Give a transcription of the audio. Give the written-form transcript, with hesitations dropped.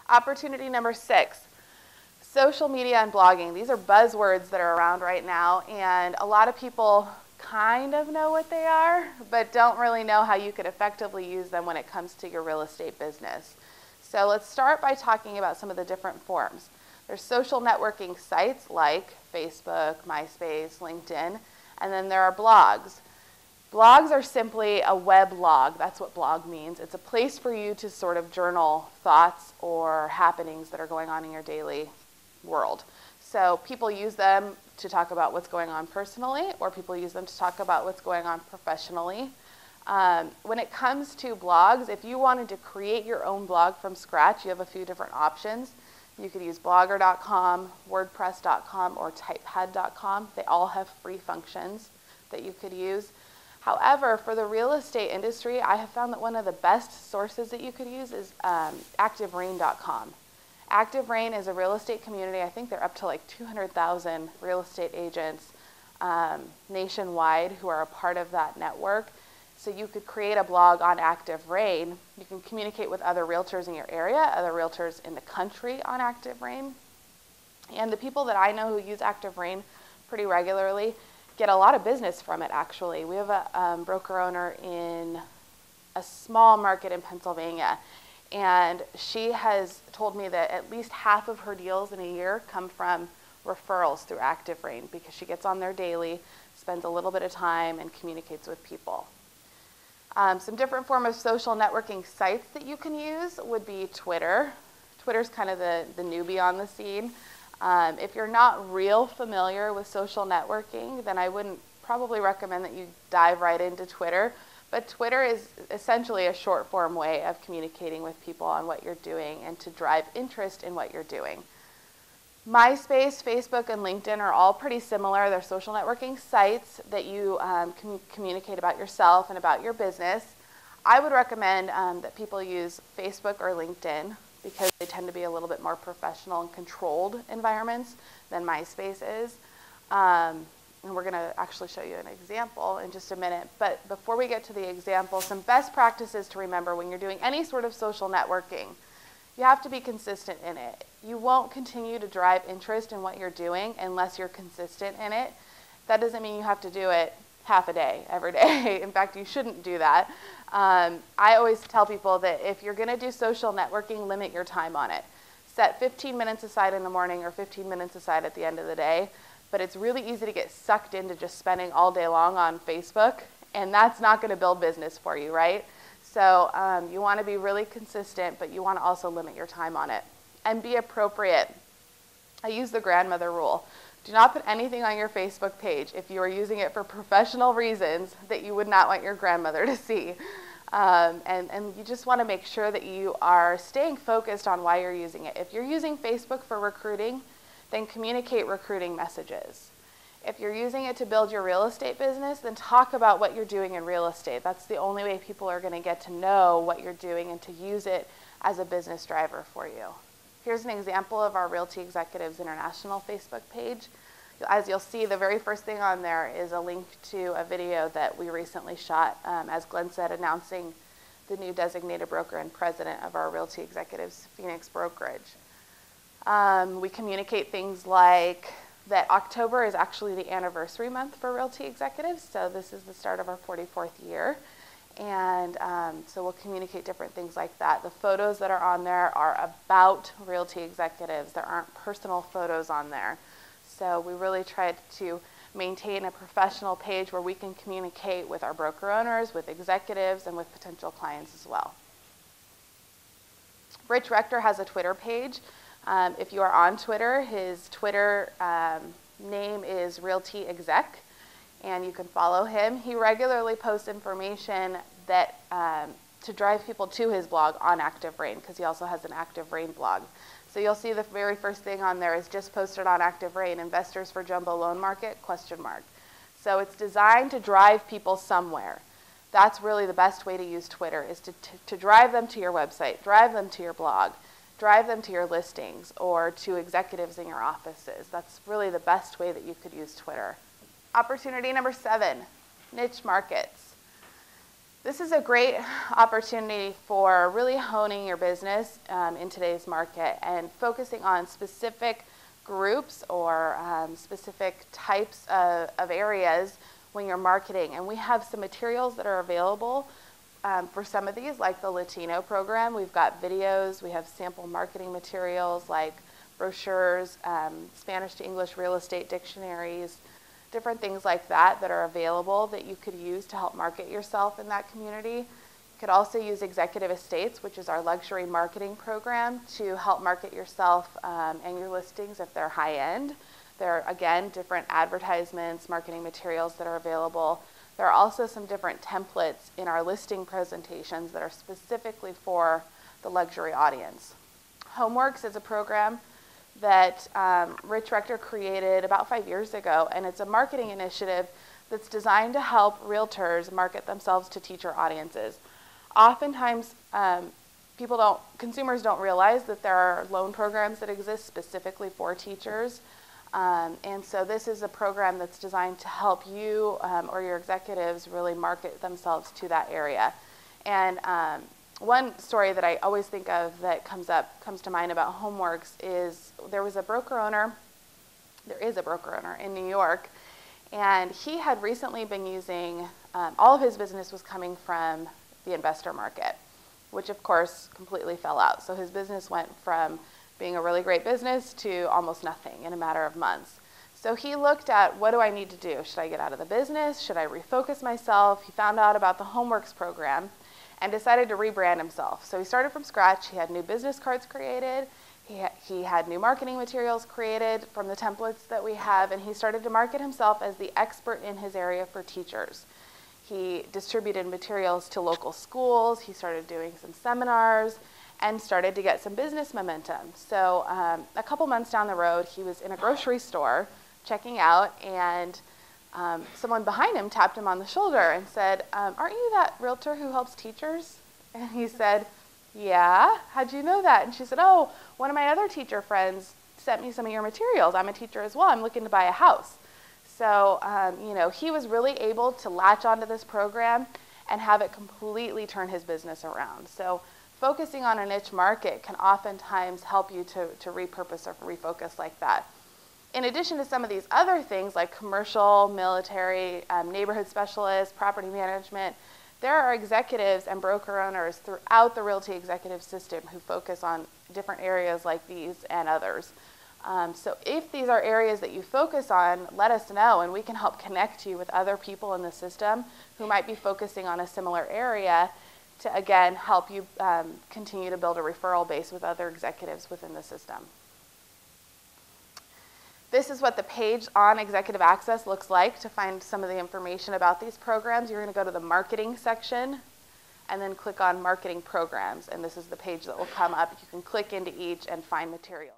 Opportunity number 6, social media and blogging. These are buzzwords that are around right now, and a lot of people kind of know what they are, but don't really know how you could effectively use them when it comes to your real estate business. So let's start by talking about some of the different forms. There's social networking sites like Facebook, MySpace, LinkedIn, and then there are blogs. Blogs are simply a web log. That's what blog means. It's a place for you to sort of journal thoughts or happenings that are going on in your daily world. So people use them to talk about what's going on personally, or people use them to talk about what's going on professionally. When it comes to blogs, if you wanted to create your own blog from scratch, you have a few different options. You could use blogger.com, wordpress.com, or typepad.com. They all have free functions that you could use. However, for the real estate industry, I have found that one of the best sources that you could use is activerain.com. ActiveRain is a real estate community. I think they're up to like 200,000 real estate agents nationwide who are a part of that network. So you could create a blog on ActiveRain. You can communicate with other realtors in your area, other realtors in the country on ActiveRain. And the people that I know who use ActiveRain pretty regularly get a lot of business from it, actually. We have a broker owner in a small market in Pennsylvania, and she has told me that at least half of her deals in a year come from referrals through ActiveRain because she gets on there daily, spends a little bit of time, and communicates with people. Some different form of social networking sites that you can use would be Twitter. Twitter's kind of the newbie on the scene. If you're not real familiar with social networking, then I wouldn't probably recommend that you dive right into Twitter. But Twitter is essentially a short form way of communicating with people on what you're doing and to drive interest in what you're doing. MySpace, Facebook, and LinkedIn are all pretty similar. They're social networking sites that you can communicate about yourself and about your business. I would recommend that people use Facebook or LinkedIn because they tend to be a little bit more professional and controlled environments than MySpace is. And we're going to actually show you an example in just a minute. But before we get to the example, some best practices to remember when you're doing any sort of social networking. You have to be consistent in it. You won't continue to drive interest in what you're doing unless you're consistent in it. That doesn't mean you have to do it half a day, every day. In fact, you shouldn't do that. I always tell people that if you're going to do social networking, limit your time on it. Set 15 minutes aside in the morning or 15 minutes aside at the end of the day. But it's really easy to get sucked into just spending all day long on Facebook, and that's not going to build business for you, right? So you want to be really consistent, but you want to also limit your time on it. And be appropriate. I use the grandmother rule. Do not put anything on your Facebook page if you are using it for professional reasons that you would not want your grandmother to see. And you just want to make sure that you are staying focused on why you're using it. If you're using Facebook for recruiting, then communicate recruiting messages. If you're using it to build your real estate business, then talk about what you're doing in real estate. That's the only way people are going to get to know what you're doing and to use it as a business driver for you. Here's an example of our Realty Executives International Facebook page. As you'll see, the very first thing on there is a link to a video that we recently shot, as Glenn said, announcing the new designated broker and president of our Realty Executives Phoenix brokerage. We communicate things like that October is actually the anniversary month for Realty Executives, so this is the start of our 44th year. And so we'll communicate different things like that. The photos that are on there are about Realty Executives. There aren't personal photos on there. So we really try to maintain a professional page where we can communicate with our broker owners, with executives, and with potential clients as well. Rich Rector has a Twitter page. If you are on Twitter, his Twitter name is Realty Exec, and you can follow him. He regularly posts information that to drive people to his blog on ActiveRain, because he also has an ActiveRain blog. So you'll see the very first thing on there is just posted on ActiveRain, investors for jumbo loan market, ? So it's designed to drive people somewhere. That's really the best way to use Twitter, is to drive them to your website, drive them to your blog, drive them to your listings, or to executives in your offices. That's really the best way that you could use Twitter. Opportunity number 7, niche markets. This is a great opportunity for really honing your business in today's market and focusing on specific groups or specific types of areas when you're marketing. And we have some materials that are available for some of these, like the Latino program. We've got videos, we have sample marketing materials like brochures, Spanish to English real estate dictionaries, different things like that that are available that you could use to help market yourself in that community. You could also use Executive Estates, which is our luxury marketing program, to help market yourself and your listings if they're high end. There are, again, different advertisements, marketing materials that are available. There are also some different templates in our listing presentations that are specifically for the luxury audience. Homeworks is a program that Rich Rector created about 5 years ago, and it's a marketing initiative that's designed to help realtors market themselves to teacher audiences. Oftentimes, consumers don't realize that there are loan programs that exist specifically for teachers, and so this is a program that's designed to help you or your executives really market themselves to that area. And one story that I always think of that comes to mind about Homeworks is there is a broker owner in New York, and he had recently been using, all of his business was coming from the investor market, which of course completely fell out. So his business went from being a really great business to almost nothing in a matter of months. So he looked at, what do I need to do? Should I get out of the business? Should I refocus myself? He found out about the Homeworks program and decided to rebrand himself. So he started from scratch. He had new business cards created. He had new marketing materials created from the templates that we have, and he started to market himself as the expert in his area for teachers. He distributed materials to local schools. He started doing some seminars and started to get some business momentum. So a couple months down the road, he was in a grocery store checking out, and someone behind him tapped him on the shoulder and said, aren't you that realtor who helps teachers? And he said, yeah, how'd you know that? And she said, oh, one of my other teacher friends sent me some of your materials. I'm a teacher as well. I'm looking to buy a house. So, he was really able to latch onto this program and have it completely turn his business around. So focusing on a niche market can oftentimes help you to repurpose or refocus like that. In addition to some of these other things like commercial, military, neighborhood specialists, property management, there are executives and broker owners throughout the Realty executive system who focus on different areas like these and others. So if these are areas that you focus on, let us know, and we can help connect you with other people in the system who might be focusing on a similar area to, again, help you continue to build a referral base with other executives within the system. This is what the page on Executive Access looks like to find some of the information about these programs. You're going to go to the marketing section and then click on marketing programs, and this is the page that will come up. You can click into each and find material.